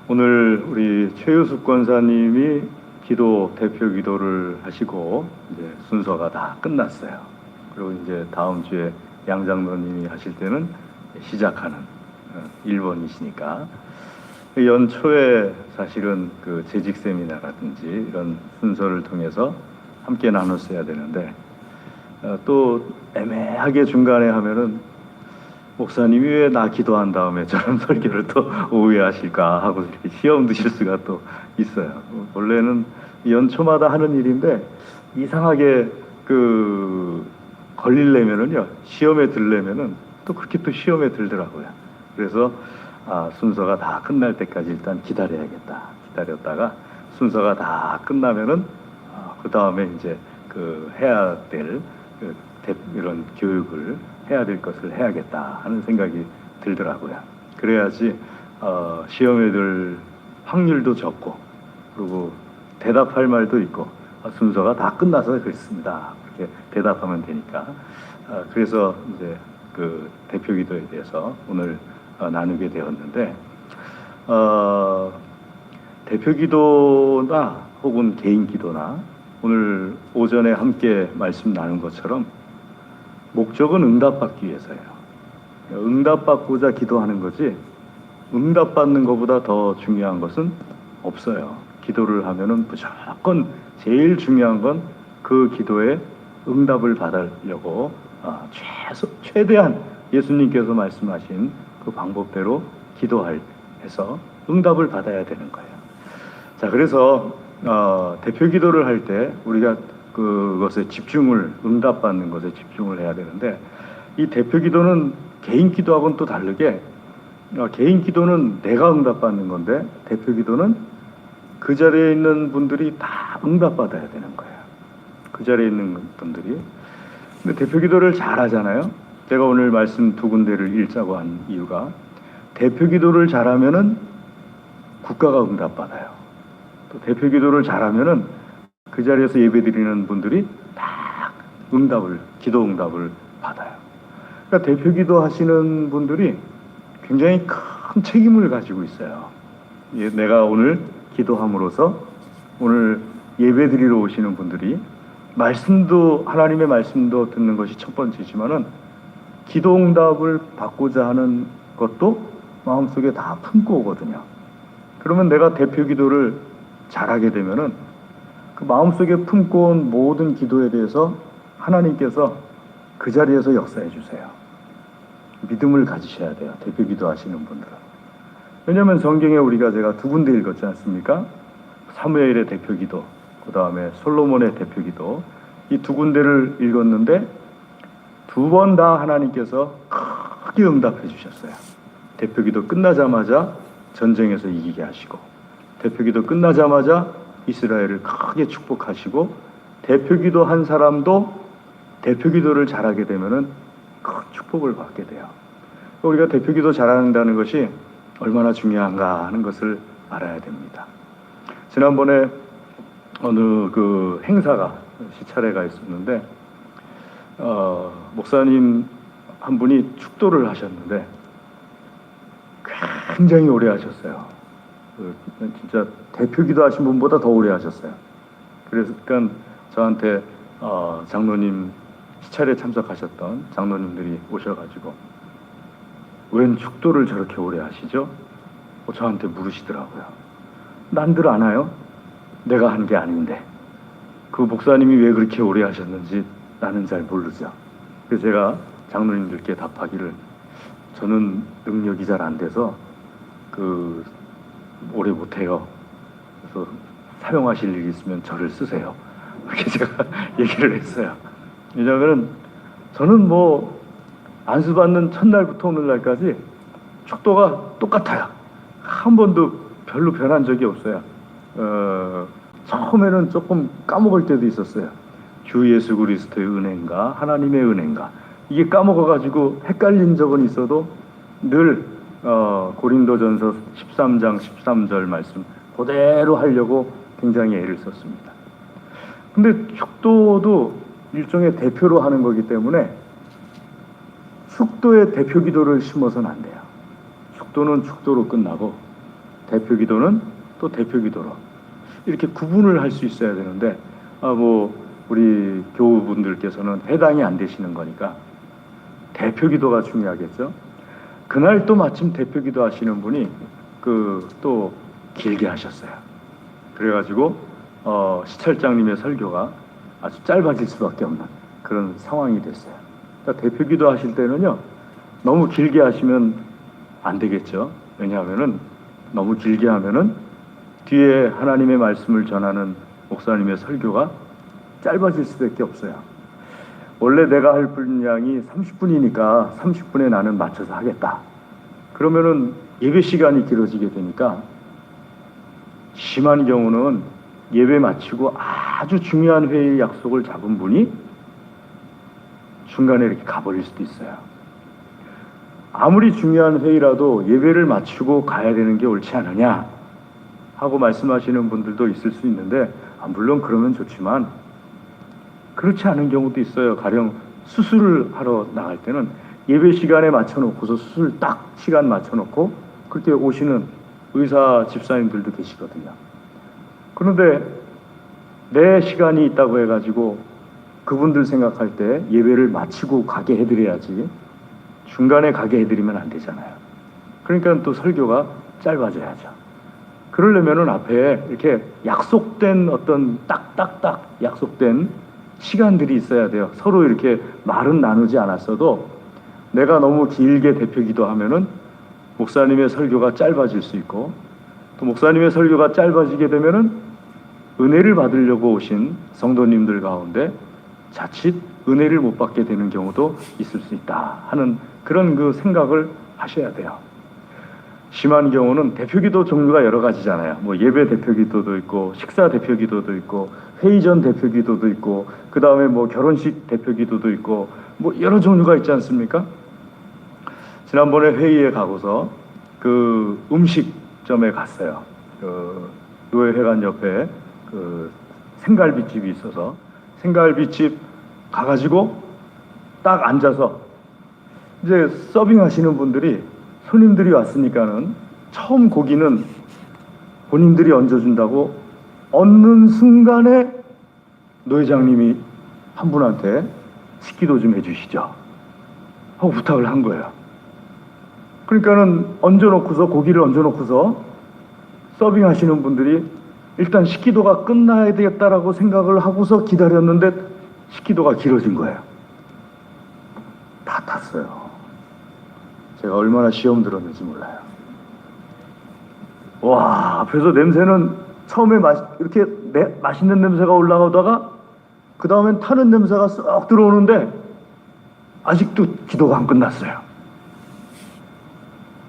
오늘 우리 최유숙 권사님이 기도 대표 기도를 하시고 이제 순서가 다 끝났어요. 그리고 이제 다음 주에 양 장로님이 하실 때는 시작하는 1번이시니까 연초에 사실은 그 재직 세미나라든지 이런 순서를 통해서 함께 나눴어야 되는데 또 애매하게 중간에 하면은 목사님이 왜 나 기도한 다음에 저런 설교를 또 오해하실까 하고 이렇게 시험 드실 수가 또 있어요. 원래는 연초마다 하는 일인데 이상하게 걸리려면은요, 시험에 들려면은 또 그렇게 또 시험에 들더라고요. 그래서 순서가 다 끝날 때까지 일단 기다려야겠다. 기다렸다가 순서가 다 끝나면은 그 다음에 이제 해야 될 이런 교육을 해야 될 것을 해야겠다 하는 생각이 들더라고요. 그래야지 시험에 들 확률도 적고 그리고 대답할 말도 있고 순서가 다 끝나서 그렇습니다. 그렇게 대답하면 되니까. 그래서 이제 그 대표 기도에 대해서 오늘 나누게 되었는데 대표 기도나 혹은 개인 기도나 오늘 오전에 함께 말씀 나눈 것처럼 목적은 응답받기 위해서예요. 응답받고자 기도하는 거지 응답받는 것보다 더 중요한 것은 없어요. 기도를 하면은 무조건 제일 중요한 건 그 기도에 응답을 받으려고 최대한 예수님께서 말씀하신 그 방법대로 해서 응답을 받아야 되는 거예요. 자, 그래서 대표 기도를 할 때 우리가 그것에 응답받는 것에 집중을 해야 되는데 이 대표 기도는 개인 기도하고는 또 다르게 개인 기도는 내가 응답받는 건데 대표 기도는 그 자리에 있는 분들이 다 응답받아야 되는 거예요. 그 자리에 있는 분들이. 근데 대표 기도를 잘 하잖아요. 제가 오늘 말씀 두 군데를 읽자고 한 이유가 대표 기도를 잘하면은 국가가 응답받아요. 또 대표 기도를 잘하면은 그 자리에서 예배드리는 분들이 다 기도 응답을 받아요. 그러니까 대표 기도 하시는 분들이 굉장히 큰 책임을 가지고 있어요. 내가 오늘 기도함으로써 오늘 예배드리러 오시는 분들이 하나님의 말씀도 듣는 것이 첫 번째지만은 기도 응답을 받고자 하는 것도 마음속에 다 품고 오거든요. 그러면 내가 대표 기도를 잘하게 되면은 그 마음속에 품고 온 모든 기도에 대해서 하나님께서 그 자리에서 역사해 주세요. 믿음을 가지셔야 돼요. 대표 기도 하시는 분들은. 왜냐하면 성경에 제가 두 군데 읽었지 않습니까? 사무엘의 대표 기도, 그 다음에 솔로몬의 대표 기도, 이 두 군데를 읽었는데 두 번 다 하나님께서 크게 응답해 주셨어요. 대표 기도 끝나자마자 전쟁에서 이기게 하시고, 대표 기도 끝나자마자 이스라엘을 크게 축복하시고, 대표 기도 한 사람도 대표 기도를 잘하게 되면은 큰 축복을 받게 돼요. 우리가 대표 기도 잘한다는 것이 얼마나 중요한가 하는 것을 알아야 됩니다. 지난번에 어느 행사가 시차례가 있었는데 목사님 한 분이 축도를 하셨는데 굉장히 오래 하셨어요. 진짜 대표 기도하신 분보다 더 오래 하셨어요. 그래서 저한테 장로님 시차례 참석하셨던 장로님들이 오셔가지고 웬 축도를 저렇게 오래 하시죠? 저한테 물으시더라고요. 난들 아나요? 내가 한 게 아닌데 그 목사님이 왜 그렇게 오래 하셨는지 나는 잘 모르죠. 그래서 제가 장로님들께 답하기를 저는 능력이 잘 안 돼서 오래 못해요. 그래서 사용하실 일 있으면 저를 쓰세요. 이렇게 제가 얘기를 했어요. 왜냐하면 저는 안수받는 첫날부터 오늘날까지 축도가 똑같아요. 한 번도 별로 변한 적이 없어요. 처음에는 조금 까먹을 때도 있었어요. 주 예수 그리스도의 은혜인가 하나님의 은혜인가 이게 까먹어가지고 헷갈린 적은 있어도 늘 고린도전서 13장 13절 말씀 그대로 하려고 굉장히 애를 썼습니다. 근데 축도도 일종의 대표로 하는 거기 때문에 축도의 대표 기도를 심어서는 안 돼요. 축도는 축도로 끝나고 대표 기도는 또 대표 기도로 이렇게 구분을 할 수 있어야 되는데 우리 교우분들께서는 해당이 안 되시는 거니까 대표 기도가 중요하겠죠. 그날 또 마침 대표 기도 하시는 분이 또 길게 하셨어요. 그래가지고 시찰장님의 설교가 아주 짧아질 수밖에 없는 그런 상황이 됐어요. 그러니까 대표 기도 하실 때는요, 너무 길게 하시면 안 되겠죠. 왜냐하면은 너무 길게 하면은 뒤에 하나님의 말씀을 전하는 목사님의 설교가 짧아질 수밖에 없어요. 원래 내가 할 분량이 30분이니까 30분에 나는 맞춰서 하겠다. 그러면은 예배 시간이 길어지게 되니까 심한 경우는 예배 마치고 아주 중요한 회의 약속을 잡은 분이 중간에 이렇게 가버릴 수도 있어요. 아무리 중요한 회의라도 예배를 마치고 가야 되는 게 옳지 않느냐 하고 말씀하시는 분들도 있을 수 있는데, 물론 그러면 좋지만 그렇지 않은 경우도 있어요. 가령 수술을 하러 나갈 때는 예배 시간에 맞춰놓고서 수술 딱 시간 맞춰놓고 그렇게 오시는 의사 집사님들도 계시거든요. 그런데 내 시간이 있다고 해가지고 그분들 생각할 때 예배를 마치고 가게 해드려야지 중간에 가게 해드리면 안 되잖아요. 그러니까 또 설교가 짧아져야죠. 그러려면은 앞에 이렇게 약속된 어떤 딱딱딱 약속된 시간들이 있어야 돼요. 서로 이렇게 말은 나누지 않았어도 내가 너무 길게 대표 기도하면은 목사님의 설교가 짧아질 수 있고, 또 목사님의 설교가 짧아지게 되면은 은혜를 받으려고 오신 성도님들 가운데 자칫 은혜를 못 받게 되는 경우도 있을 수 있다 하는 그런 생각을 하셔야 돼요. 심한 경우는 대표 기도 종류가 여러 가지잖아요. 예배 대표 기도도 있고, 식사 대표 기도도 있고, 회의 전 대표 기도도 있고, 그 다음에 결혼식 대표 기도도 있고, 여러 종류가 있지 않습니까? 지난번에 회의에 가고서 그 음식점에 갔어요. 노예회관 옆에 생갈비집이 있어서 생갈비집 가가지고 딱 앉아서 이제 서빙하시는 분들이 손님들이 왔으니까는 처음 고기는 본인들이 얹어준다고 얹는 순간에 노회장님이 한 분한테 식기도 좀 해주시죠 하고 부탁을 한 거예요. 그러니까는 고기를 얹어놓고서 서빙하시는 분들이 일단 식기도가 끝나야 되겠다라고 생각을 하고서 기다렸는데 식기도가 길어진 거예요. 다 탔어요. 제가 얼마나 시험 들었는지 몰라요. 와, 앞에서 냄새는 처음에 이렇게 맛있는 냄새가 올라오다가 그 다음엔 타는 냄새가 쏙 들어오는데 아직도 기도가 안 끝났어요.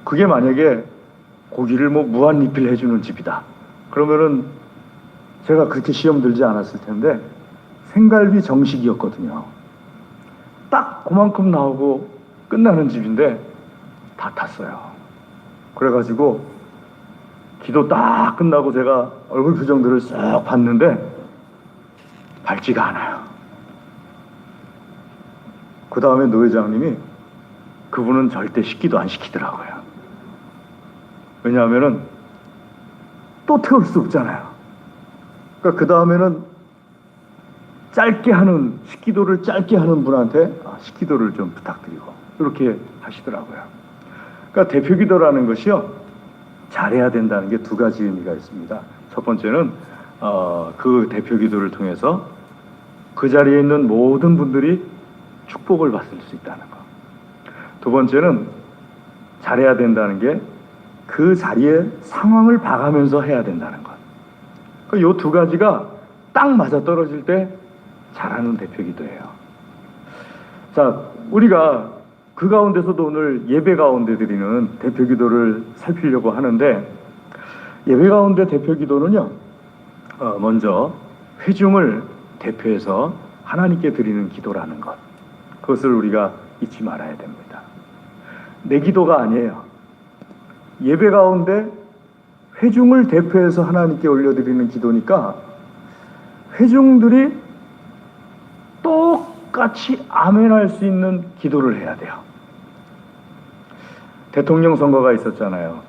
그게 만약에 고기를 무한 리필 해주는 집이다 그러면은 제가 그렇게 시험 들지 않았을 텐데 생갈비 정식이었거든요. 딱 그만큼 나오고 끝나는 집인데 다 탔어요. 그래가지고 기도 딱 끝나고 제가 얼굴 표정들을 쏙 봤는데 밝지가 않아요. 그 다음에 노 회장님이 그분은 절대 식기도 안 시키더라고요. 왜냐하면은 또 태울 수 없잖아요. 그러니까 그 다음에는 식기도를 짧게 하는 분한테 식기도를 좀 부탁드리고 이렇게 하시더라고요. 그러니까 대표 기도라는 것이요, 잘해야 된다는 게 두 가지 의미가 있습니다. 첫 번째는 그 대표 기도를 통해서 그 자리에 있는 모든 분들이 축복을 받을 수 있다는 것. 두 번째는 잘해야 된다는 게 그 자리에 상황을 봐가면서 해야 된다는 것. 이 두 가지가 딱 맞아 떨어질 때 잘하는 대표 기도예요. 자, 우리가 그 가운데서도 오늘 예배 가운데 드리는 대표 기도를 살피려고 하는데, 예배 가운데 대표 기도는요, 먼저 회중을 대표해서 하나님께 드리는 기도라는 것, 그것을 우리가 잊지 말아야 됩니다. 내 기도가 아니에요. 예배 가운데 회중을 대표해서 하나님께 올려드리는 기도니까 회중들이 똑같이 아멘할 수 있는 기도를 해야 돼요. 대통령 선거가 있었잖아요.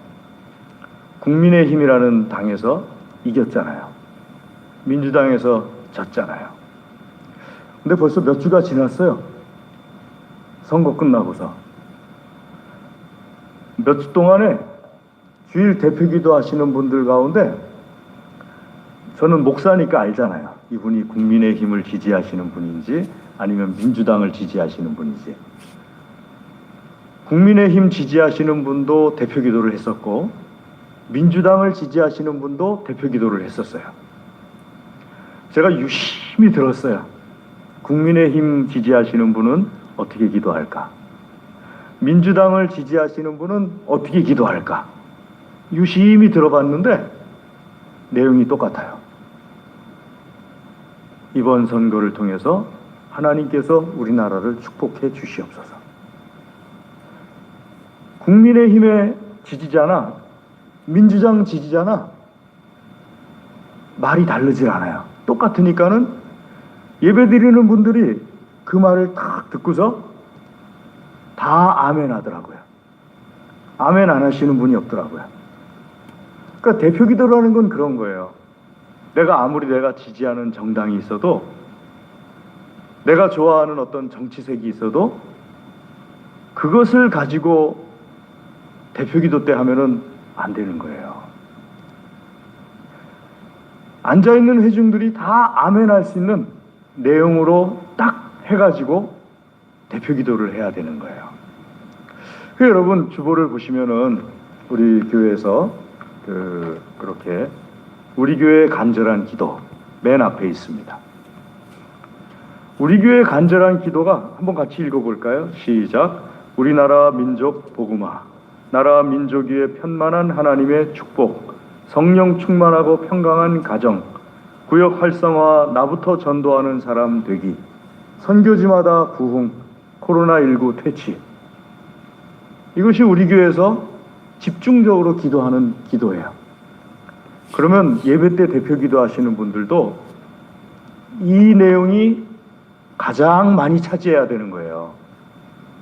국민의힘이라는 당에서 이겼잖아요. 민주당에서 졌잖아요. 근데 벌써 몇 주가 지났어요. 선거 끝나고서. 몇 주 동안에 주일 대표기도 하시는 분들 가운데 저는 목사니까 알잖아요. 이분이 국민의힘을 지지하시는 분인지 아니면 민주당을 지지하시는 분인지. 국민의힘 지지하시는 분도 대표기도를 했었고 민주당을 지지하시는 분도 대표기도를 했었어요. 제가 유심히 들었어요. 국민의힘 지지하시는 분은 어떻게 기도할까? 민주당을 지지하시는 분은 어떻게 기도할까? 유심히 들어봤는데 내용이 똑같아요. 이번 선거를 통해서 하나님께서 우리나라를 축복해 주시옵소서. 국민의힘의 지지자나 민주당 지지자나 말이 다르질 않아요. 똑같으니까는 예배드리는 분들이 그 말을 딱 듣고서 다 아멘 하더라고요. 아멘 안 하시는 분이 없더라고요. 그러니까 대표기도라는 건 그런 거예요. 아무리 내가 지지하는 정당이 있어도, 내가 좋아하는 어떤 정치색이 있어도 그것을 가지고 대표기도 때 하면은 안 되는 거예요. 앉아있는 회중들이 다 아멘 할 수 있는 내용으로 딱 해가지고 대표기도를 해야 되는 거예요. 여러분 주보를 보시면은 우리 교회에서 그렇게 우리 교회의 간절한 기도 맨 앞에 있습니다. 우리 교회의 간절한 기도가 한번 같이 읽어볼까요? 시작. 우리나라 민족 복음화, 나라 민족 위에 편만한 하나님의 축복, 성령 충만하고 평강한 가정, 구역 활성화, 나부터 전도하는 사람 되기, 선교지마다 부흥, 코로나19 퇴치. 이것이 우리 교회에서 집중적으로 기도하는 기도예요. 그러면 예배 때 대표 기도하시는 분들도 이 내용이 가장 많이 차지해야 되는 거예요.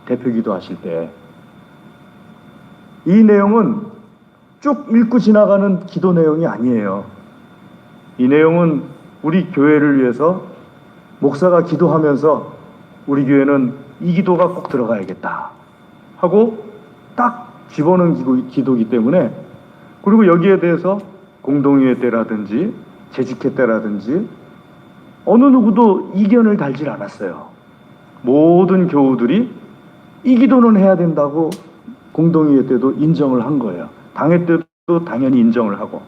대표 기도하실 때. 이 내용은 쭉 읽고 지나가는 기도 내용이 아니에요. 이 내용은 우리 교회를 위해서 목사가 기도하면서 우리 교회는 이 기도가 꼭 들어가야겠다 하고 딱 집어넣은 기도이기 때문에, 그리고 여기에 대해서 공동의회 때라든지 재직회 때라든지 어느 누구도 이견을 달질 않았어요. 모든 교우들이 이 기도는 해야 된다고 공동의회 때도 인정을 한 거예요. 당회 때도 당연히 인정을 하고.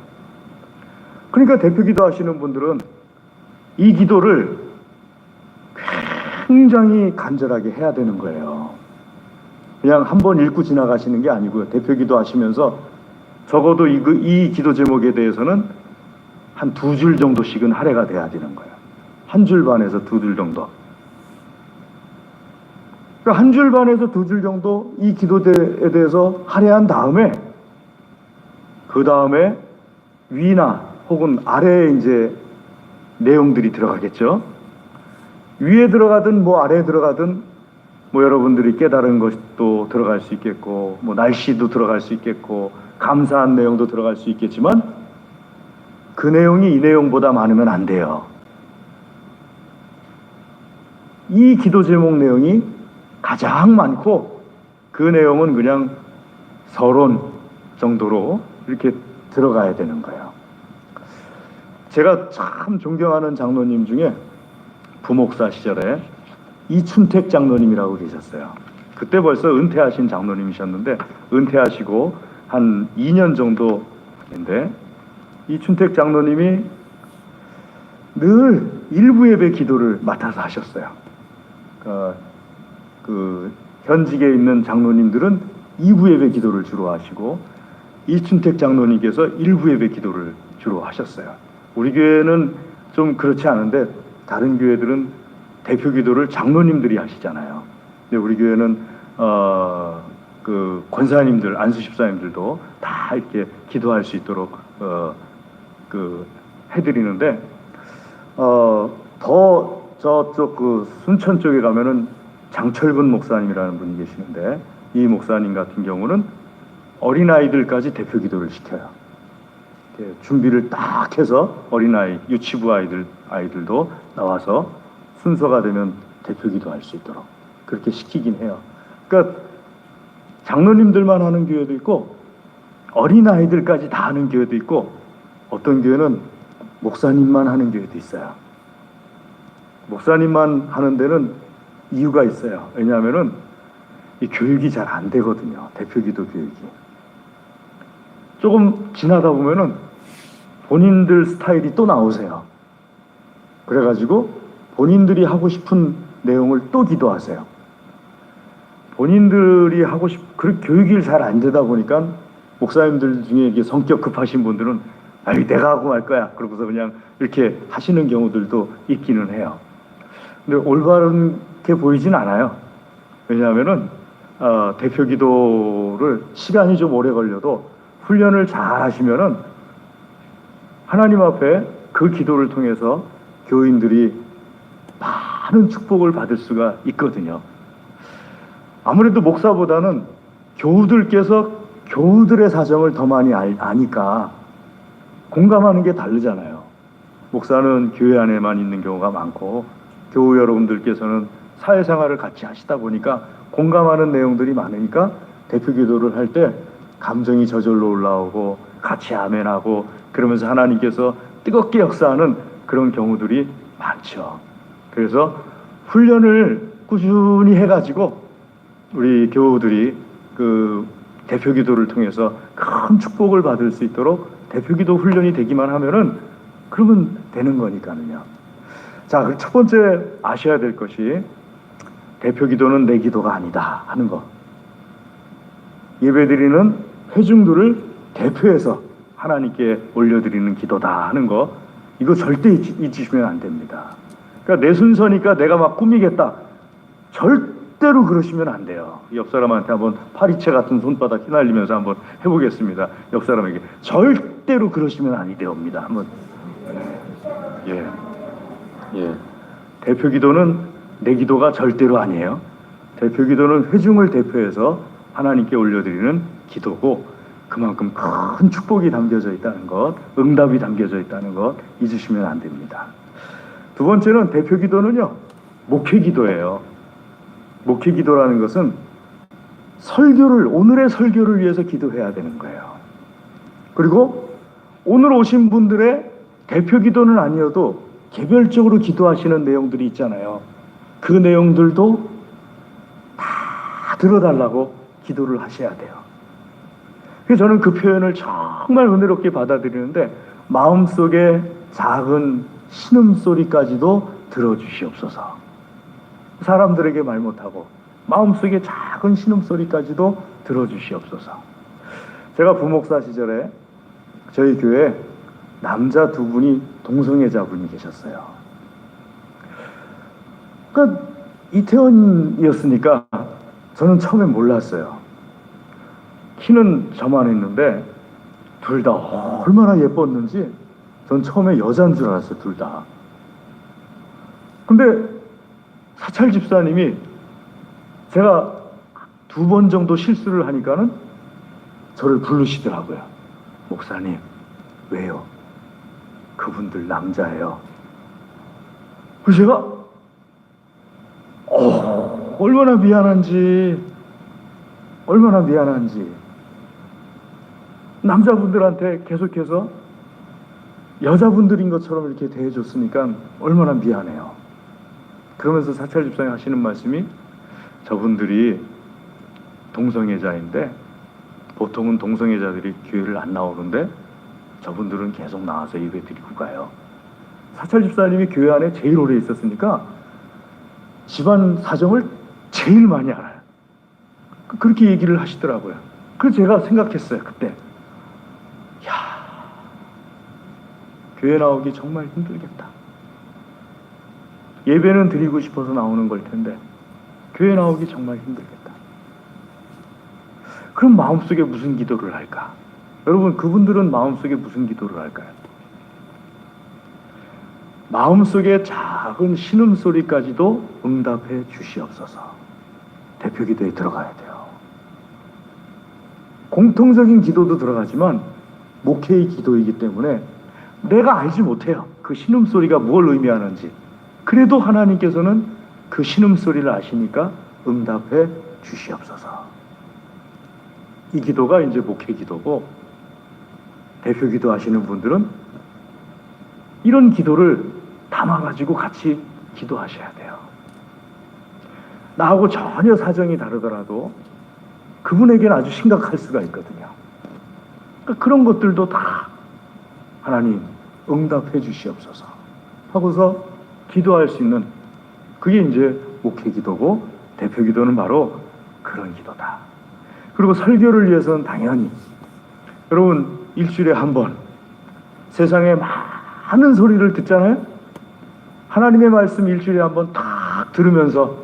그러니까 대표 기도하시는 분들은 이 기도를 굉장히 간절하게 해야 되는 거예요. 그냥 한번 읽고 지나가시는 게 아니고요. 대표 기도하시면서 적어도 이 기도 제목에 대해서는 한 2줄 정도씩은 할애가 돼야 되는 거예요. 1줄 반에서 2줄 정도. 그러니까 1줄 반에서 2줄 정도 이 기도에 대해서 할애한 다음에, 그 다음에 위나 혹은 아래에 이제 내용들이 들어가겠죠. 위에 들어가든 아래에 들어가든 여러분들이 깨달은 것도 들어갈 수 있겠고, 날씨도 들어갈 수 있겠고, 감사한 내용도 들어갈 수 있겠지만 그 내용이 이 내용보다 많으면 안 돼요. 이 기도 제목 내용이 가장 많고 그 내용은 그냥 서론 정도로 이렇게 들어가야 되는 거예요. 제가 참 존경하는 장로님 중에 부목사 시절에 이춘택 장로님이라고 계셨어요. 그때 벌써 은퇴하신 장로님이셨는데, 은퇴하시고 한 2년 정도인데, 이춘택 장로님이 늘 일부 예배 기도를 맡아서 하셨어요. 그 현직에 있는 장로님들은 2부 예배 기도를 주로 하시고, 이춘택 장로님께서 1부 예배 기도를 주로 하셨어요. 우리 교회는 좀 그렇지 않은데 다른 교회들은 대표 기도를 장로님들이 하시잖아요. 근데 우리 교회는 그 권사님들, 안수집사님들도 다 이렇게 기도할 수 있도록 해드리는데, 더 저쪽 그 순천 쪽에 가면은 장철근 목사님이라는 분이 계시는데, 이 목사님 같은 경우는 어린아이들까지 대표 기도를 시켜요. 이렇게 준비를 딱 해서 어린아이, 유치부 아이들도 나와서 순서가 되면 대표기도 할 수 있도록 그렇게 시키긴 해요. 그러니까 장로님들만 하는 교회도 있고 어린아이들까지 다 하는 교회도 있고 어떤 교회는 목사님만 하는 교회도 있어요. 목사님만 하는 데는 이유가 있어요. 왜냐하면은 이 교육이 잘 안 되거든요. 대표기도 교육이. 조금 지나다 보면은 본인들 스타일이 또 나오세요. 그래가지고 본인들이 하고 싶은 내용을 또 기도하세요. 본인들이 하고 그 교육이 잘 안 되다 보니까 목사님들 중에 이게 성격 급하신 분들은 아유 내가 하고 말 거야. 그러고서 그냥 이렇게 하시는 경우들도 있기는 해요. 근데 올바르게 보이진 않아요. 왜냐하면은 대표 기도를 시간이 좀 오래 걸려도 훈련을 잘 하시면은 하나님 앞에 그 기도를 통해서 교인들이 많은 축복을 받을 수가 있거든요. 아무래도 목사보다는 교우들께서 교우들의 사정을 더 많이 아니까 공감하는 게 다르잖아요. 목사는 교회 안에만 있는 경우가 많고 교우 여러분들께서는 사회생활을 같이 하시다 보니까 공감하는 내용들이 많으니까 대표 기도를 할 때 감정이 저절로 올라오고 같이 아멘하고 그러면서 하나님께서 뜨겁게 역사하는 그런 경우들이 많죠. 그래서 훈련을 꾸준히 해가지고 우리 교우들이 그 대표 기도를 통해서 큰 축복을 받을 수 있도록 대표 기도 훈련이 되기만 하면은 그러면 되는 거니까요. 자, 그 첫 번째 아셔야 될 것이 대표 기도는 내 기도가 아니다 하는 거. 예배드리는 회중들을 대표해서 하나님께 올려드리는 기도다 하는 거. 이거 절대 잊으시면 안 됩니다. 그러니까 내 순서니까 내가 막 꾸미겠다. 절대로 그러시면 안 돼요. 옆 사람한테 한번 파리채 같은 손바닥 휘날리면서 한번 해보겠습니다. 옆 사람에게 절대로 그러시면 아니 되옵니다. 한번. 예. 대표 기도는 내 기도가 절대로 아니에요. 대표 기도는 회중을 대표해서 하나님께 올려드리는 기도고 그만큼 큰 축복이 담겨져 있다는 것, 응답이 담겨져 있다는 것 잊으시면 안 됩니다. 두 번째는 대표 기도는요, 목회 기도예요. 목회 기도라는 것은 오늘의 설교를 위해서 기도해야 되는 거예요. 그리고 오늘 오신 분들의 대표 기도는 아니어도 개별적으로 기도하시는 내용들이 있잖아요. 그 내용들도 다 들어달라고 기도를 하셔야 돼요. 그래서 저는 그 표현을 정말 은혜롭게 받아들이는데 마음속에 작은 신음소리까지도 들어주시옵소서. 사람들에게 말 못하고 마음속에 작은 신음소리까지도 들어주시옵소서. 제가 부목사 시절에 저희 교회에 남자 두 분이 동성애자분이 계셨어요. 그러니까 이태원이었으니까 저는 처음에 몰랐어요. 키는 저만 했는데 둘 다 얼마나 예뻤는지 전 처음에 여자인 줄 알았어요. 둘 다. 근데 사찰 집사님이 제가 2번 정도 실수를 하니까는 저를 부르시더라고요. 목사님, 왜요? 그분들 남자예요. 그래서 제가 얼마나 미안한지 남자분들한테 계속해서 여자분들인 것처럼 이렇게 대해줬으니까 얼마나 미안해요. 그러면서 사찰 집사님 하시는 말씀이 저분들이 동성애자인데 보통은 동성애자들이 교회를 안 나오는데 저분들은 계속 나와서 예배 드리고 가요. 사찰 집사님이 교회 안에 제일 오래 있었으니까 집안 사정을 제일 많이 알아요. 그렇게 얘기를 하시더라고요. 그래서 제가 생각했어요. 그때 교회 나오기 정말 힘들겠다. 예배는 드리고 싶어서 나오는 걸 텐데 교회 나오기 정말 힘들겠다. 그럼 마음속에 무슨 기도를 할까? 여러분, 그분들은 마음속에 무슨 기도를 할까요? 마음속에 작은 신음소리까지도 응답해 주시옵소서. 대표 기도에 들어가야 돼요. 공통적인 기도도 들어가지만 목회의 기도이기 때문에 내가 알지 못해요. 그 신음소리가 뭘 의미하는지. 그래도 하나님께서는 그 신음소리를 아시니까 응답해 주시옵소서. 이 기도가 이제 목회 기도고, 대표 기도 하시는 분들은 이런 기도를 담아가지고 같이 기도하셔야 돼요. 나하고 전혀 사정이 다르더라도 그분에게는 아주 심각할 수가 있거든요. 그러니까 그런 것들도 다 하나님 응답해 주시옵소서 하고서 기도할 수 있는, 그게 이제 목회 기도고, 대표 기도는 바로 그런 기도다. 그리고 설교를 위해서는 당연히 여러분 일주일에 한 번 세상에 많은 소리를 듣잖아요. 하나님의 말씀 일주일에 한 번 딱 들으면서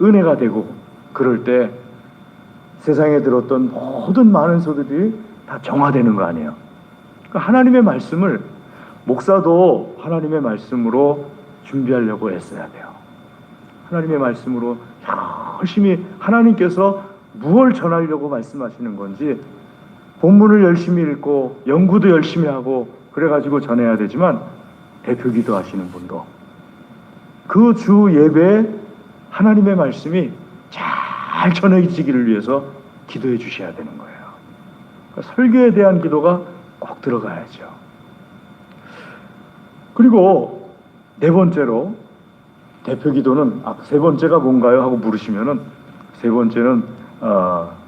은혜가 되고, 그럴 때 세상에 들었던 모든 많은 소리들이 다 정화되는 거 아니에요. 그러니까 하나님의 말씀을, 목사도 하나님의 말씀으로 준비하려고 애써야 돼요. 하나님의 말씀으로 열심히 하나님께서 무엇을 전하려고 말씀하시는 건지 본문을 열심히 읽고 연구도 열심히 하고 그래가지고 전해야 되지만, 대표 기도하시는 분도 그 주 예배에 하나님의 말씀이 잘 전해지기를 위해서 기도해 주셔야 되는 거예요. 그러니까 설교에 대한 기도가 꼭 들어가야죠. 그리고 네 번째로, 대표 기도는 세 번째가 뭔가요? 하고 물으시면은, 세 번째는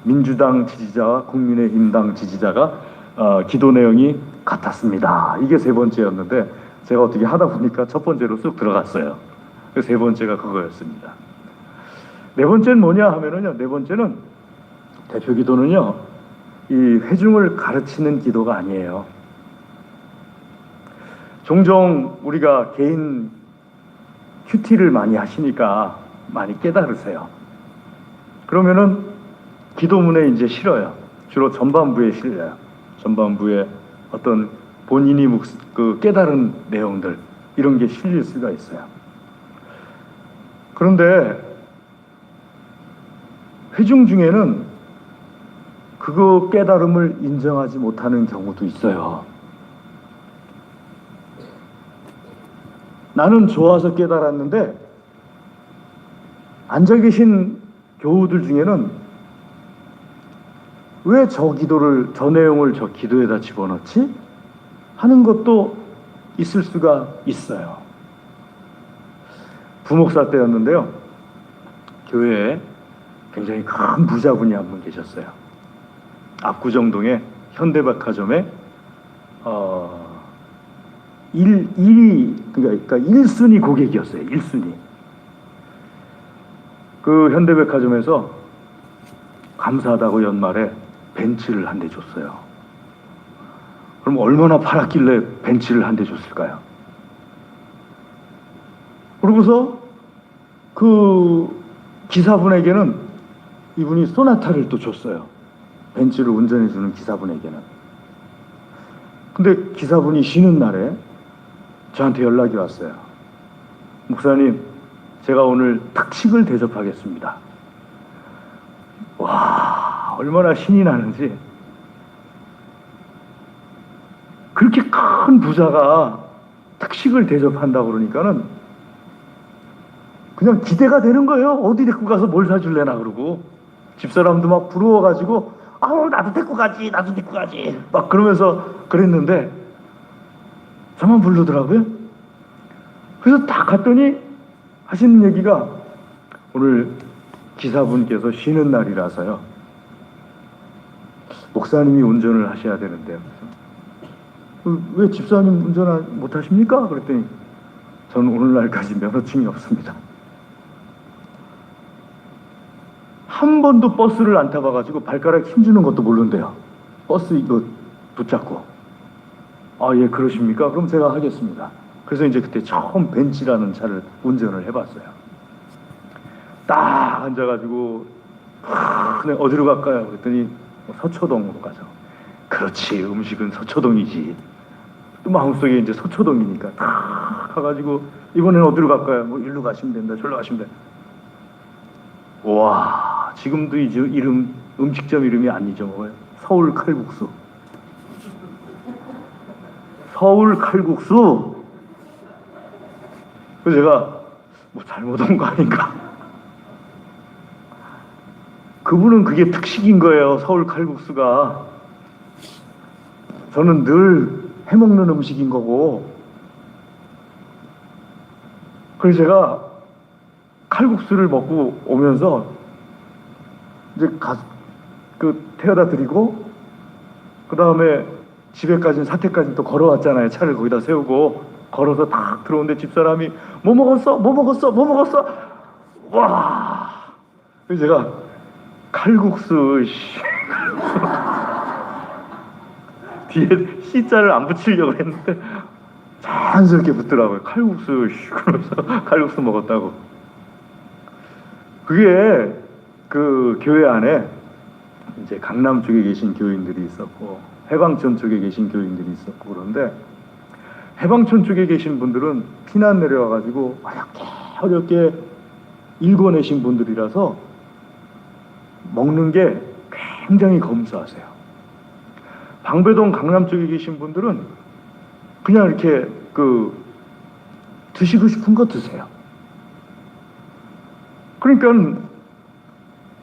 민주당 지지자와 국민의힘당 지지자가 기도 내용이 같았습니다. 이게 세 번째였는데 제가 어떻게 하다 보니까 첫 번째로 쑥 들어갔어요. 세 번째가 그거였습니다. 네 번째는 뭐냐 하면은요, 네 번째는, 대표 기도는요, 이 회중을 가르치는 기도가 아니에요. 종종 우리가 개인 큐티를 많이 하시니까 많이 깨달으세요. 그러면은 기도문에 이제 실어요. 주로 전반부에 실려요. 전반부에 어떤 본인이 깨달은 내용들, 이런 게 실릴 수가 있어요. 그런데 회중 중에는 그거 깨달음을 인정하지 못하는 경우도 있어요. 나는 좋아서 깨달았는데 앉아 계신 교우들 중에는 왜 저 내용을 저 기도에다 집어넣지? 하는 것도 있을 수가 있어요. 부목사 때였는데요, 교회에 굉장히 큰 부자분이 한 분 계셨어요. 압구정동의 현대백화점에 그러니까 1순위 고객이었어요. 1순위. 그 현대백화점에서 감사하다고 연말에 벤츠를 한 대 줬어요. 그럼 얼마나 팔았길래 벤츠를 한 대 줬을까요? 그러고서 그 기사분에게는 이분이 소나타를 또 줬어요. 벤츠를 운전해주는 기사분에게는. 근데 기사분이 쉬는 날에 저한테 연락이 왔어요. 목사님, 제가 오늘 특식을 대접하겠습니다. 와, 얼마나 신이 나는지. 그렇게 큰 부자가 특식을 대접한다고 그러니까는 그냥 기대가 되는 거예요. 어디 데리고 가서 뭘 사줄래나 그러고. 집사람도 막 부러워가지고, 아우, 나도 데리고 가지, 나도 데리고 가지, 막 그러면서 그랬는데 저만 부르더라고요. 그래서 다 갔더니 하시는 얘기가, 오늘 기사분께서 쉬는 날이라서요, 목사님이 운전을 하셔야 되는데요. 왜 집사님 운전 못 하십니까? 그랬더니 저는 오늘날까지 면허증이 없습니다. 한 번도 버스를 안 타봐가지고 발가락 힘주는 것도 모른대요. 버스 이거 붙잡고. 아, 예, 그러십니까? 그럼 제가 하겠습니다. 그래서 이제 그때 처음 벤츠라는 차를 운전을 해봤어요. 딱 앉아가지고, 그냥 어디로 갈까요? 그랬더니 서초동으로 가죠. 그렇지, 음식은 서초동이지. 또 마음속에 이제 서초동이니까 딱 가가지고, 이번엔 어디로 갈까요? 뭐 일로 가시면 된다, 저로 가시면 된다. 와, 지금도 이제 음식점 이름이 안 잊어먹어요. 서울 칼국수. 서울 칼국수. 그래서 제가 뭐 잘못 온 거 아닌가? 그분은 그게 특식인 거예요. 서울 칼국수가. 저는 늘 해먹는 음식인 거고. 그래서 제가 칼국수를 먹고 오면서 이제 태워다 드리고, 그 다음에 집에까지, 사택까지 또 걸어왔잖아요. 차를 거기다 세우고 걸어서 딱 들어오는데 집사람이 뭐 먹었어? 뭐 먹었어? 뭐 먹었어? 와. 그래서 제가 칼국수 뒤에 C자를 안 붙이려고 했는데 자연스럽게 붙더라고요. 칼국수 그러면서 칼국수 먹었다고. 그게 그 교회 안에 이제 강남 쪽에 계신 교인들이 있었고 해방촌 쪽에 계신 교인들이 있었고, 그런데 해방촌 쪽에 계신 분들은 피난 내려와가지고 어렵게 일궈내신 분들이라서 먹는 게 굉장히 검소하세요. 방배동 강남 쪽에 계신 분들은 그냥 이렇게 드시고 싶은 거 드세요. 그러니까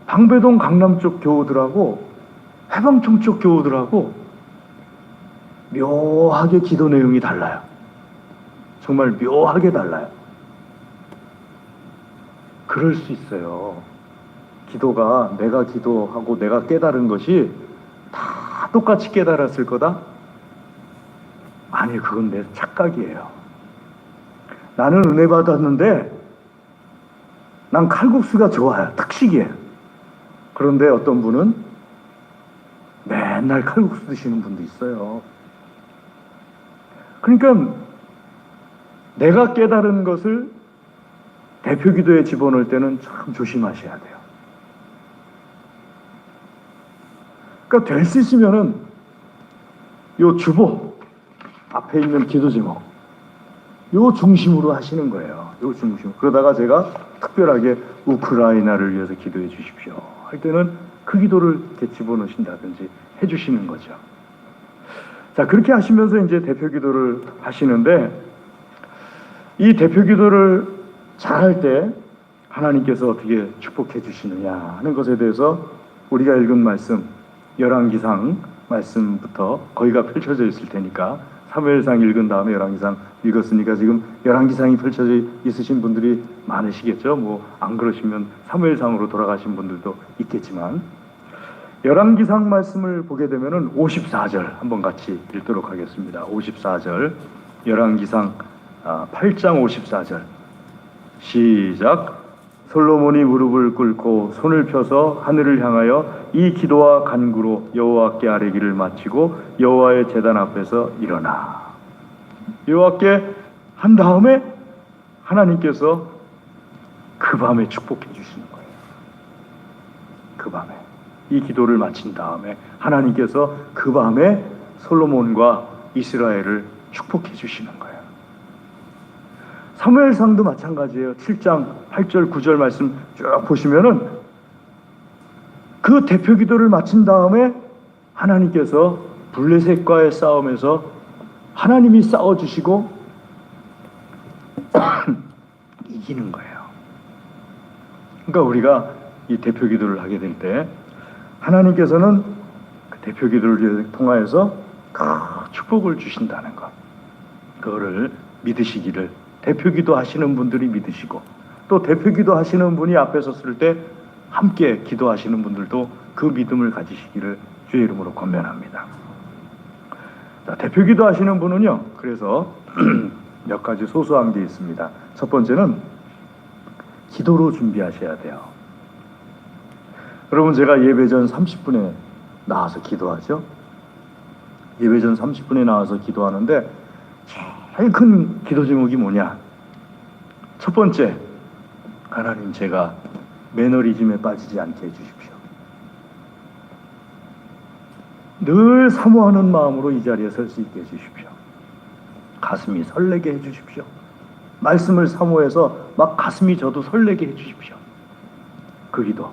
방배동 강남 쪽 교우들하고 해방촌 쪽 교우들하고 묘하게 기도 내용이 달라요. 정말 묘하게 달라요. 그럴 수 있어요. 기도가, 내가 기도하고 내가 깨달은 것이 다 똑같이 깨달았을 거다? 아니, 그건 내 착각이에요. 나는 은혜 받았는데 난 칼국수가 좋아요. 특식이에요. 그런데 어떤 분은 맨날 칼국수 드시는 분도 있어요. 그러니까 내가 깨달은 것을 대표기도에 집어넣을 때는 참 조심하셔야 돼요. 그러니까 될 수 있으면은 요 주보 앞에 있는 기도 제목 요 중심으로 하시는 거예요. 요 중심. 그러다가 제가 특별하게 우크라이나를 위해서 기도해 주십시오 할 때는 그 기도를 이렇게 집어넣으신다든지 해주시는 거죠. 자, 그렇게 하시면서 이제 대표 기도를 하시는데, 이 대표 기도를 잘할 때 하나님께서 어떻게 축복해 주시느냐 하는 것에 대해서 우리가 읽은 말씀, 열왕기상 말씀부터 거기가 펼쳐져 있을 테니까, 사무엘상 읽은 다음에 열왕기상 읽었으니까 지금 열왕기상이 펼쳐져 있으신 분들이 많으시겠죠. 뭐 안 그러시면 사무엘상으로 돌아가신 분들도 있겠지만, 열왕기상 말씀을 보게 되면은 54절 한번 같이 읽도록 하겠습니다. 54절, 열왕기상 8장 54절 시작. 솔로몬이 무릎을 꿇고 손을 펴서 하늘을 향하여 이 기도와 간구로 여호와께 아뢰기를 마치고 여호와의 제단 앞에서 일어나. 여호와께 한 다음에 하나님께서 그 밤에 축복해 주시는 거예요. 그 밤에 이 기도를 마친 다음에 하나님께서 그 밤에 솔로몬과 이스라엘을 축복해 주시는 거예요. 사무엘상도 마찬가지예요. 7장 8절 9절 말씀 쭉 보시면은 그 대표 기도를 마친 다음에 하나님께서 블레셋과의 싸움에서 하나님이 싸워주시고 이기는 거예요. 그러니까 우리가 이 대표 기도를 하게 될 때 하나님께서는 그 대표 기도를 통하여서 그 축복을 주신다는 것, 그거를 믿으시기를, 대표 기도 하시는 분들이 믿으시고, 또 대표 기도 하시는 분이 앞에 섰을 때 함께 기도하시는 분들도 그 믿음을 가지시기를 주의 이름으로 권면합니다. 자, 대표 기도 하시는 분은요, 그래서 몇 가지 소소한 게 있습니다. 첫 번째는 기도로 준비하셔야 돼요. 여러분, 제가 예배 전 30분에 나와서 기도하죠. 예배 전 30분에 나와서 기도하는데 제일 큰 기도 제목이 뭐냐? 첫 번째, 하나님, 제가 매너리즘에 빠지지 않게 해주십시오. 늘 사모하는 마음으로 이 자리에 설 수 있게 해주십시오. 가슴이 설레게 해주십시오. 말씀을 사모해서 막 가슴이 저도 설레게 해주십시오. 그 기도.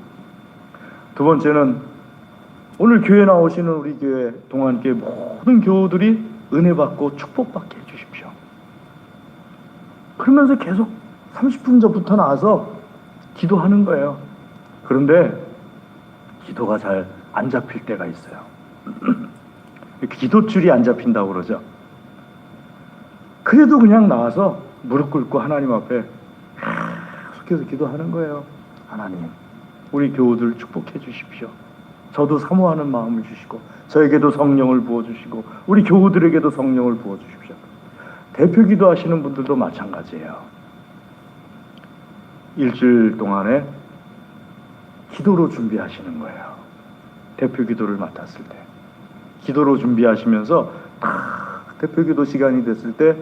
두 번째는 오늘 교회 나오시는 우리 교회 동안교회 모든 교우들이 은혜 받고 축복받게 해주십시오. 그러면서 계속 30분 전부터 나와서 기도하는 거예요. 그런데 기도가 잘 안 잡힐 때가 있어요. 기도줄이 안 잡힌다고 그러죠. 그래도 그냥 나와서 무릎 꿇고 하나님 앞에 계속해서 기도하는 거예요. 하나님, 우리 교우들 축복해 주십시오. 저도 사모하는 마음을 주시고 저에게도 성령을 부어주시고 우리 교우들에게도 성령을 부어주십시오. 대표 기도하시는 분들도 마찬가지예요. 일주일 동안에 기도로 준비하시는 거예요. 대표 기도를 맡았을 때 기도로 준비하시면서 대표 기도 시간이 됐을 때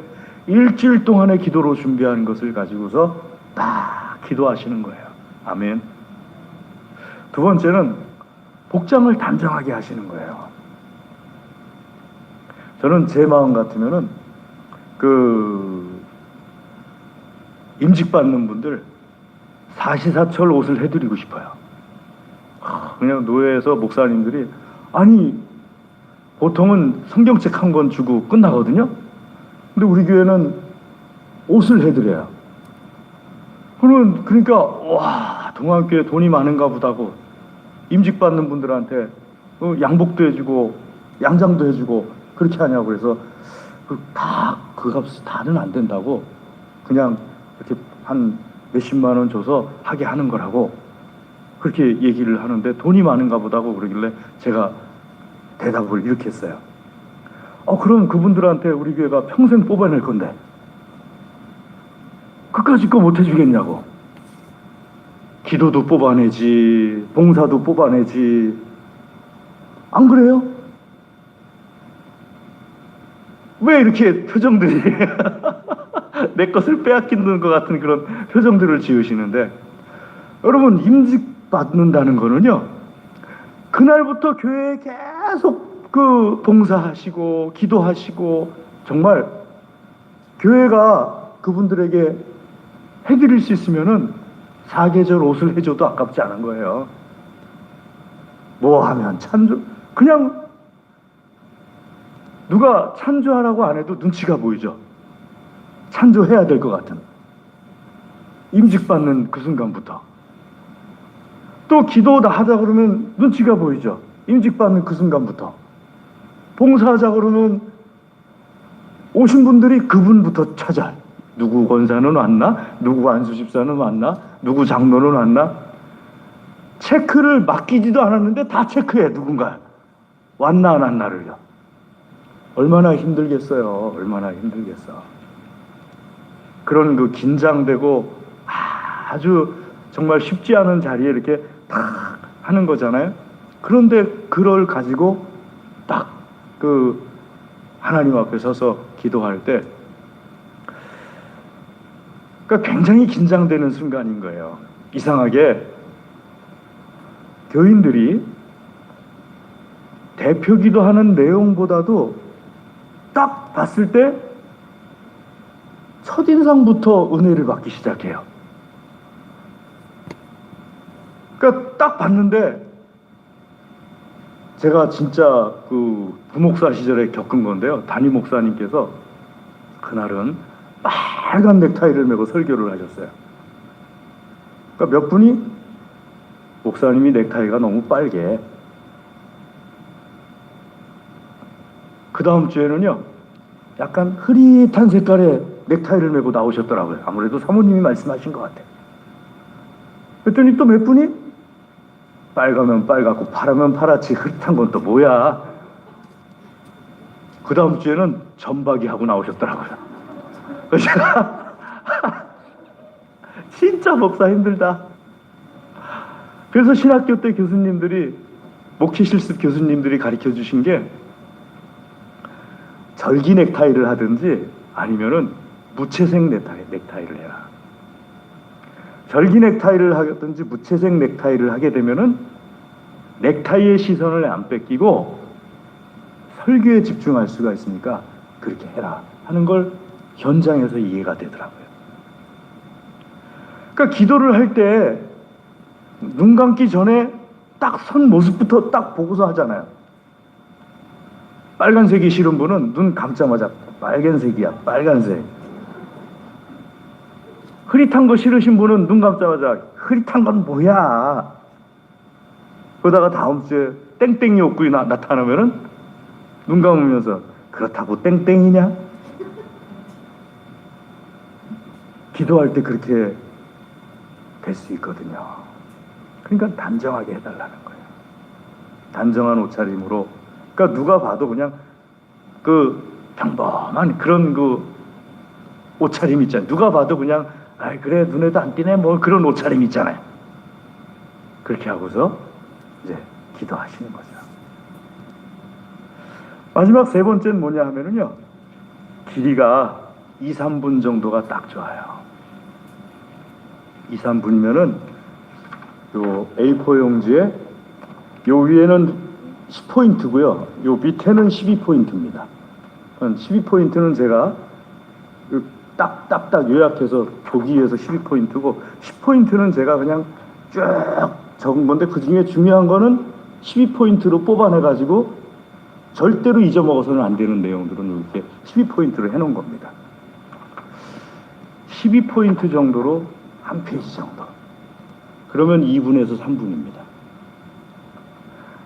일주일 동안의 기도로 준비한 것을 가지고서 딱 기도하시는 거예요. 아멘. 두 번째는 복장을 단정하게 하시는 거예요. 저는 제 마음 같으면은 임직받는 분들 사시사철 옷을 해드리고 싶어요. 그냥 노예에서 목사님들이 아니 보통은 성경책 한 권 주고 끝나거든요. 근데 우리 교회는 옷을 해드려요. 그러니까 와 동안교회 돈이 많은가 보다고 임직받는 분들한테 양복도 해주고 양장도 해주고 그렇게 하냐고 그래서 그 값이 다는 안 된다고 그냥 이렇게 한 몇십만 원 줘서 하게 하는 거라고 그렇게 얘기를 하는데 돈이 많은가 보다고 그러길래 제가 대답을 이렇게 했어요. 그럼 그분들한테 우리 교회가 평생 뽑아낼 건데 그까짓 거 못 해주겠냐고. 기도도 뽑아내지 봉사도 뽑아내지 안 그래요? 왜 이렇게 표정들이 내 것을 빼앗기는 것 같은 그런 표정들을 지으시는데 여러분 임직받는다는 거는요 그날부터 교회에 계속 봉사하시고 기도하시고 정말 교회가 그분들에게 해드릴 수 있으면은 사계절 옷을 해줘도 아깝지 않은 거예요. 뭐 하면 찬조 그냥 누가 찬조하라고 안 해도 눈치가 보이죠. 찬조해야 될 것 같은 임직받는 그 순간부터 또 기도다 하자 그러면 눈치가 보이죠. 임직받는 그 순간부터 봉사하자 그러면 오신 분들이 그분부터 찾아. 누구 권사는 왔나? 누구 안수집사는 왔나? 누구 장로는 왔나? 체크를 맡기지도 않았는데 다 체크해. 누군가 왔나 안 왔나를요. 얼마나 힘들겠어요. 얼마나 힘들겠어. 그런 긴장되고 아주 정말 쉽지 않은 자리에 이렇게 딱 하는 거잖아요. 그런데 그걸 가지고 딱 하나님 앞에 서서 기도할 때 그러니까 굉장히 긴장되는 순간인 거예요. 이상하게 교인들이 대표 기도하는 내용보다도 딱 봤을 때 첫인상부터 은혜를 받기 시작해요. 그러니까 딱 봤는데 제가 진짜 부목사 시절에 겪은 건데요. 담임 목사님께서 그날은 빨간 넥타이를 메고 설교를 하셨어요. 그러니까 몇 분이 목사님이 넥타이가 너무 빨개. 그 다음 주에는요. 약간 흐릿한 색깔의 넥타이를 메고 나오셨더라고요. 아무래도 사모님이 말씀하신 것 같아요. 그랬더니 또 몇 분이 빨가면 빨갛고 파라면 파랗지 흐릿한 건 또 뭐야. 그 다음 주에는 점박이 하고 나오셨더라고요. 그래서 제가 진짜 목사 힘들다. 그래서 신학교 때 교수님들이 목회 실습 교수님들이 가르쳐 주신 게 절기 넥타이를 하든지 아니면은 무채색 넥타이를 해라. 절기 넥타이를 하든지 무채색 넥타이를 하게 되면은 넥타이의 시선을 안 뺏기고 설교에 집중할 수가 있으니까 그렇게 해라 하는 걸 현장에서 이해가 되더라고요. 그러니까 기도를 할 때 눈 감기 전에 딱 선 모습부터 딱 보고서 하잖아요. 빨간색이 싫은 분은 눈 감자마자 빨간색이야, 빨간색. 흐릿한 거 싫으신 분은 눈 감자마자 흐릿한 건 뭐야? 그러다가 다음 주에 땡땡이 옷구이 나타나면은 눈 감으면서 그렇다고 땡땡이냐? 기도할 때 그렇게 될 수 있거든요. 그러니까 단정하게 해달라는 거예요. 단정한 옷차림으로. 그러니까 누가 봐도 그냥 그 평범한 그런 그 옷차림 있잖아요. 누가 봐도 그냥 아이 그래 눈에도 안 띄네 뭐 그런 옷차림 있잖아요. 그렇게 하고서 이제 기도하시는 거죠. 마지막 세 번째는 뭐냐 하면은요, 길이가 2, 3분 정도가 딱 좋아요. 2, 3분이면은 요 A4 용지에 요 위에는 10포인트고요. 요 밑에는 12포인트입니다. 12포인트는 제가 딱딱딱 요약해서 보기 위해서 12포인트고 10포인트는 제가 그냥 쭉 적은 건데 그 중에 중요한 거는 12포인트로 뽑아내가지고 절대로 잊어먹어서는 안 되는 내용들은 이렇게 12포인트로 해놓은 겁니다. 12포인트 정도로 한 페이지 정도. 그러면 2분에서 3분입니다.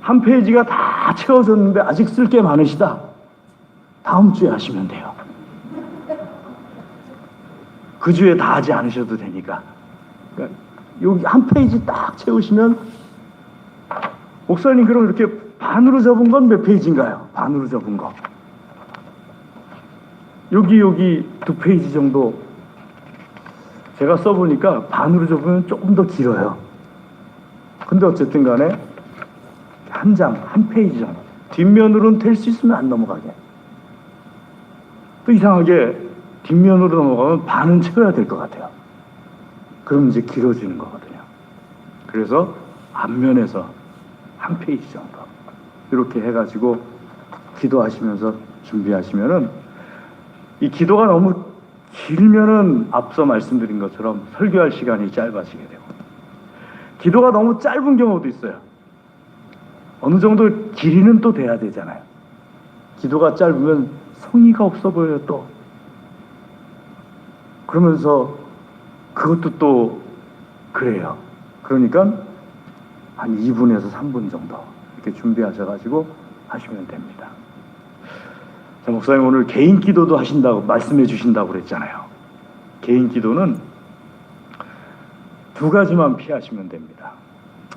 한 페이지가 다 채워졌는데 아직 쓸 게 많으시다. 다음 주에 하시면 돼요. 그 주에 다 하지 않으셔도 되니까. 그러니까 여기 한 페이지 딱 채우시면, 목사님 그럼 이렇게 반으로 접은 건 몇 페이지인가요? 반으로 접은 거. 여기 2페이지 정도 제가 써보니까 반으로 접으면 조금 더 길어요. 근데 어쨌든 간에 한 장, 한 페이지 정도. 뒷면으로는 될 수 있으면 안 넘어가게. 또 이상하게 뒷면으로 넘어가면 반은 채워야 될 것 같아요. 그럼 이제 길어지는 거거든요. 그래서 앞면에서 한 페이지 정도 이렇게 해가지고 기도하시면서 준비하시면은, 이 기도가 너무 길면은 앞서 말씀드린 것처럼 설교할 시간이 짧아지게 되고, 기도가 너무 짧은 경우도 있어요. 어느 정도 길이는 또 돼야 되잖아요. 기도가 짧으면 성의가 없어 보여요 또. 그러면서 그것도 또 그래요. 그러니까 한 2분에서 3분 정도 이렇게 준비하셔가지고 하시면 됩니다. 자, 목사님 오늘 개인 기도도 하신다고 말씀해 주신다고 그랬잖아요. 개인 기도는 2가지만 피하시면 됩니다.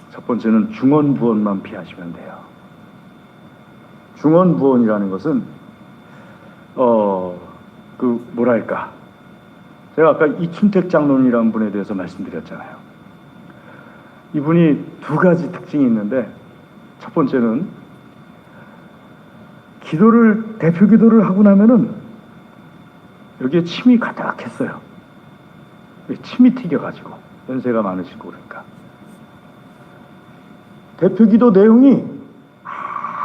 첫 번째는 중언부언만 피하시면 돼요. 중언부언이라는 것은 뭐랄까, 제가 아까 이춘택 장로님이라는 분에 대해서 말씀드렸잖아요. 이분이 2가지 특징이 있는데, 첫 번째는 대표 기도를 하고 나면은 여기에 침이 가득했어요. 침이 튀겨가지고, 연세가 많으시고 그러니까. 대표 기도 내용이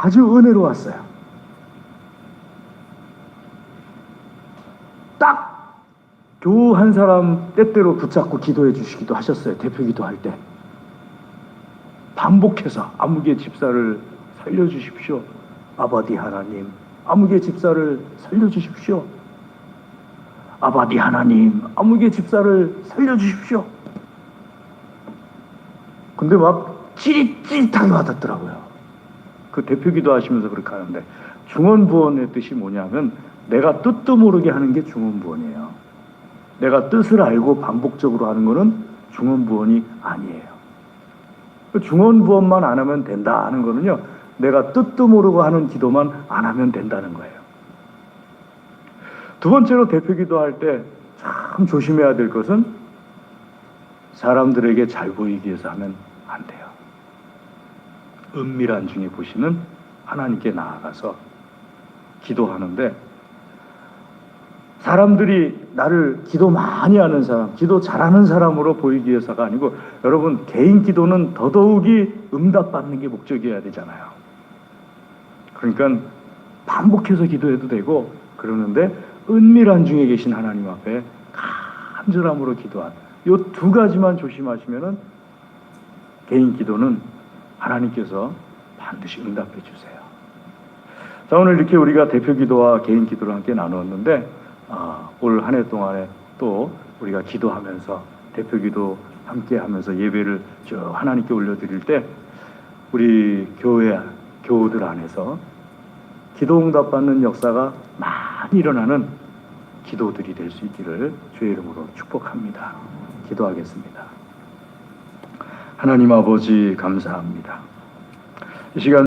아주 은혜로웠어요. 딱 교우 한 사람 때때로 붙잡고 기도해 주시기도 하셨어요. 대표 기도할 때. 반복해서 아무개 집사를 살려주십시오. 아바디 하나님, 아무개 집사를 살려주십시오. 아바디 하나님, 아무개 집사를 살려주십시오. 근데 막 찌릿찌릿하게 와닿더라고요. 그 대표 기도하시면서 그렇게 하는데, 중언부언의 뜻이 뭐냐면 내가 뜻도 모르게 하는 게 중언부언이에요. 내가 뜻을 알고 반복적으로 하는 거는 중언부언이 아니에요. 중언부언만 안 하면 된다 하는 거는요, 내가 뜻도 모르고 하는 기도만 안 하면 된다는 거예요. 2번째로 대표 기도할 때 참 조심해야 될 것은 사람들에게 잘 보이기 위해서 하면 안 돼요. 은밀한 중에 보시는 하나님께 나아가서 기도하는데, 사람들이 나를 기도 많이 하는 사람, 기도 잘하는 사람으로 보이기 위해서가 아니고, 여러분 개인 기도는 더더욱이 응답받는 게 목적이어야 되잖아요. 그러니까 반복해서 기도해도 되고 그러는데, 은밀한 중에 계신 하나님 앞에 간절함으로 기도한 이 2가지만 조심하시면은 개인 기도는 하나님께서 반드시 응답해 주세요. 자, 오늘 이렇게 우리가 대표 기도와 개인 기도를 함께 나누었는데 올 한 해 동안에 또 우리가 기도하면서 대표 기도 함께 하면서 예배를 쭉 하나님께 올려드릴 때 우리 교우들 안에서 기도 응답받는 역사가 많이 일어나는 기도들이 될 수 있기를 주의 이름으로 축복합니다. 기도하겠습니다. 하나님 아버지 감사합니다. 이 시간